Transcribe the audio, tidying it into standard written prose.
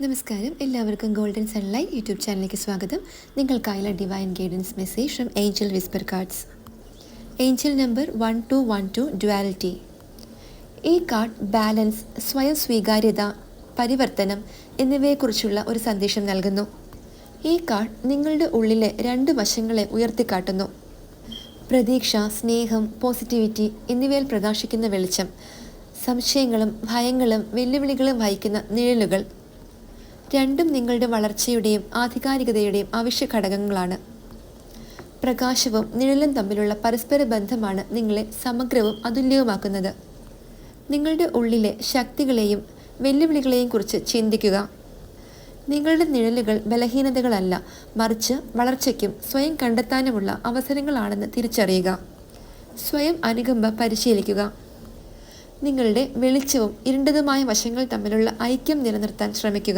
നമസ്കാരം, എല്ലാവർക്കും golden sunlight YouTube ചാനലിലേക്ക് സ്വാഗതം. നിങ്ങൾക്കായുള്ള divine guidance message from angel whisper cards. Angel number 1212 duality. ഈ കാർഡ് ബാലൻസ്, സ്വയം സ്വീകാര്യത, പരിവർത്തനം എന്നിവയെക്കുറിച്ചുള്ള ഒരു സന്ദേശം നൽകുന്നു. ഈ കാർഡ് നിങ്ങളുടെ ഉള്ളിലെ രണ്ട് വശങ്ങളെ ഉയർത്തിക്കാട്ടുന്നു. പ്രതീക്ഷ, സ്നേഹം, പോസിറ്റിവിറ്റി എന്നിവയിൽ പ്രകാശിക്കുന്ന വെളിച്ചം, സംശയങ്ങളും ഭയങ്ങളും വെല്ലുവിളികളും വഹിക്കുന്ന നിഴലുകൾ. രണ്ടും നിങ്ങളുടെ വളർച്ചയുടെയും ആധികാരികതയുടെയും അവശ്യ ഘടകങ്ങളാണ്. പ്രകാശവും നിഴലും തമ്മിലുള്ള പരസ്പര ബന്ധമാണ് നിങ്ങളെ സമഗ്രവും അതുല്യവുമാക്കുന്നത്. നിങ്ങളുടെ ഉള്ളിലെ ശക്തികളെയും വെല്ലുവിളികളെയും കുറിച്ച് ചിന്തിക്കുക. നിങ്ങളുടെ നിഴലുകൾ ബലഹീനതകളല്ല, മറിച്ച് വളർച്ചയ്ക്കും സ്വയം കണ്ടെത്താനുമുള്ള അവസരങ്ങളാണെന്ന് തിരിച്ചറിയുക. സ്വയം അനുകമ്പ പരിശീലിക്കുക. നിങ്ങളുടെ വെളിച്ചവും ഇരുണ്ടതുമായ വശങ്ങൾ തമ്മിലുള്ള ഐക്യം നിലനിർത്താൻ ശ്രമിക്കുക.